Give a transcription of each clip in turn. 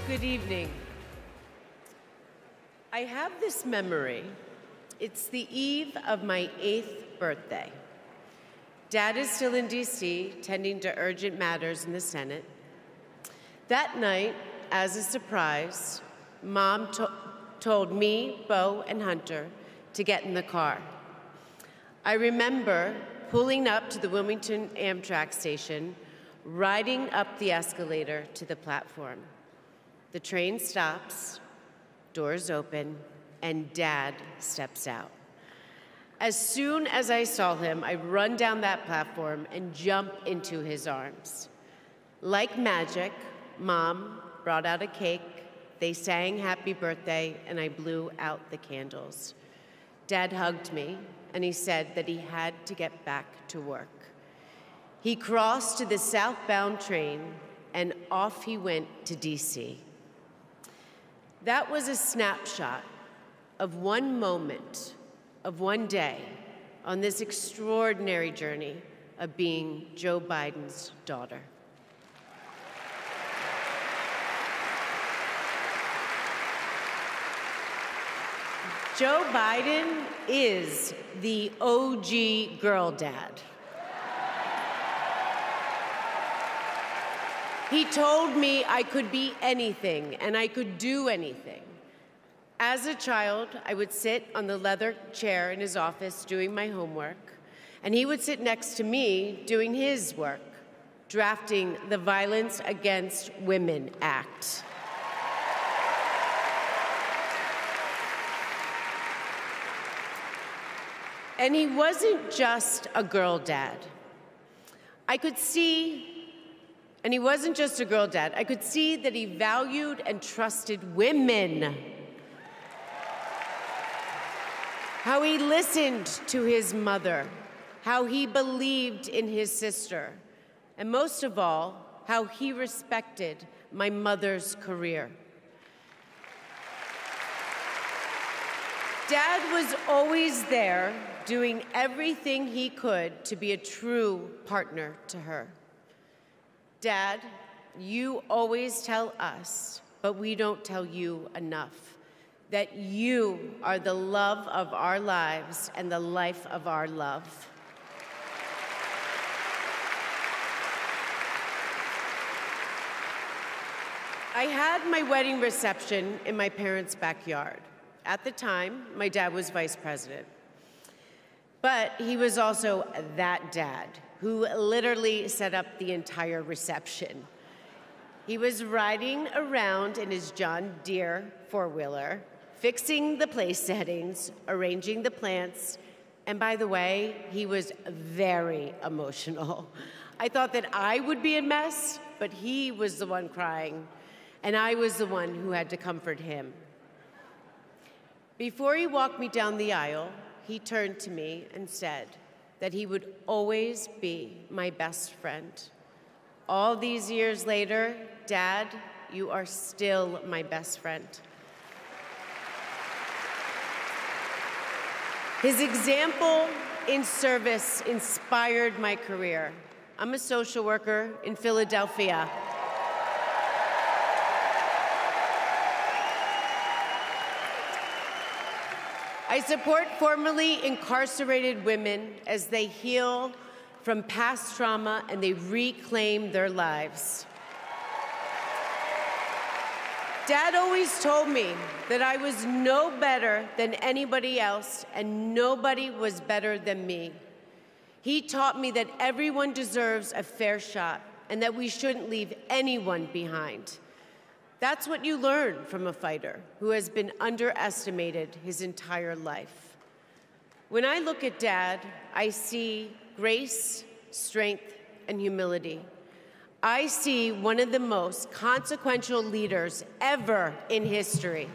Good evening. I have this memory. It's the eve of my 8th birthday. Dad is still in D.C., tending to urgent matters in the Senate. That night, as a surprise, Mom told me, Bo, and Hunter to get in the car. I remember pulling up to the Wilmington Amtrak station, riding up the escalator to the platform. The train stops, doors open, and Dad steps out. As soon as I saw him, I run down that platform and jump into his arms. Like magic, Mom brought out a cake, they sang happy birthday, and I blew out the candles. Dad hugged me, and he said that he had to get back to work. He crossed to the southbound train, and off he went to D.C. That was a snapshot of one moment, of one day, on this extraordinary journey of being Joe Biden's daughter. Joe Biden is the OG girl dad. He told me I could be anything and I could do anything. As a child, I would sit on the leather chair in his office doing my homework, and he would sit next to me doing his work, drafting the Violence Against Women Act. And he wasn't just a girl dad. And he wasn't just a girl dad. I could see that he valued and trusted women. How he listened to his mother, how he believed in his sister, and most of all, how he respected my mother's career. Dad was always there, doing everything he could to be a true partner to her. Dad, you always tell us, but we don't tell you enough, that you are the love of our lives and the life of our love. I had my wedding reception in my parents' backyard. At the time, my dad was vice president. But he was also that dad who literally set up the entire reception. He was riding around in his John Deere four-wheeler, fixing the place settings, arranging the plants, and by the way, he was very emotional. I thought that I would be a mess, but he was the one crying, and I was the one who had to comfort him. Before he walked me down the aisle, he turned to me and said that he would always be my best friend. All these years later, Dad, you are still my best friend. His example in service inspired my career. I'm a social worker in Philadelphia. I support formerly incarcerated women as they heal from past trauma and they reclaim their lives. Dad always told me that I was no better than anybody else and nobody was better than me. He taught me that everyone deserves a fair shot and that we shouldn't leave anyone behind. That's what you learn from a fighter who has been underestimated his entire life. When I look at Dad, I see grace, strength, and humility. I see one of the most consequential leaders ever in history.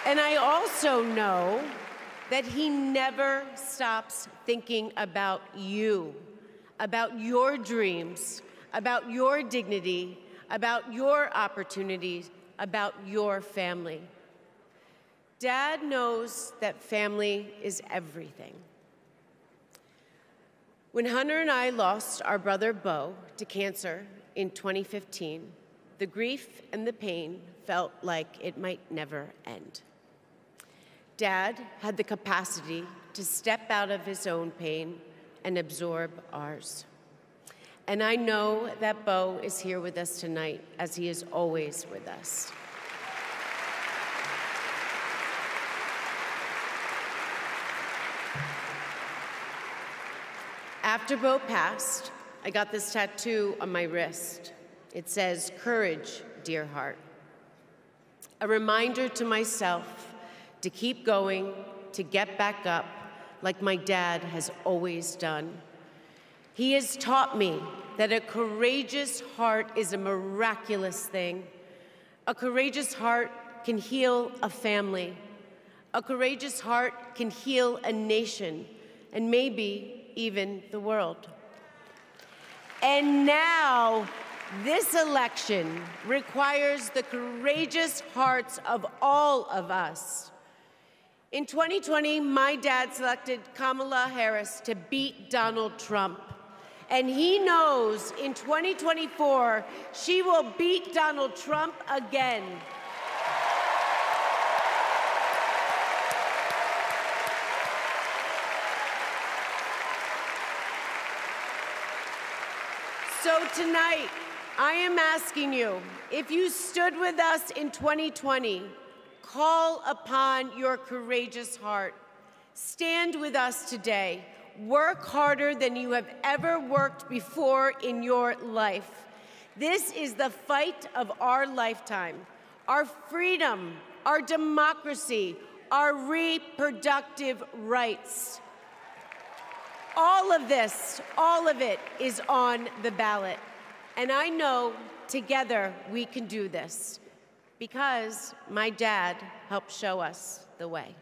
And I also know that he never stops thinking about you, about your dreams, about your dignity, about your opportunities, about your family. Dad knows that family is everything. When Hunter and I lost our brother Bo to cancer in 2015, the grief and the pain felt like it might never end. Dad had the capacity to step out of his own pain and absorb ours. And I know that Bo is here with us tonight, as he is always with us. After Bo passed, I got this tattoo on my wrist. It says, "Courage, dear heart." A reminder to myself to keep going, to get back up, like my dad has always done. He has taught me that a courageous heart is a miraculous thing. A courageous heart can heal a family. A courageous heart can heal a nation, and maybe even the world. And now, this election requires the courageous hearts of all of us. In 2020, my dad selected Kamala Harris to beat Donald Trump. And he knows in 2024, she will beat Donald Trump again. So tonight, I am asking you, if you stood with us in 2020, call upon your courageous heart. Stand with us today. Work harder than you have ever worked before in your life. This is the fight of our lifetime. Our freedom, our democracy, our reproductive rights. All of this, all of it is on the ballot. And I know together we can do this because my dad helped show us the way.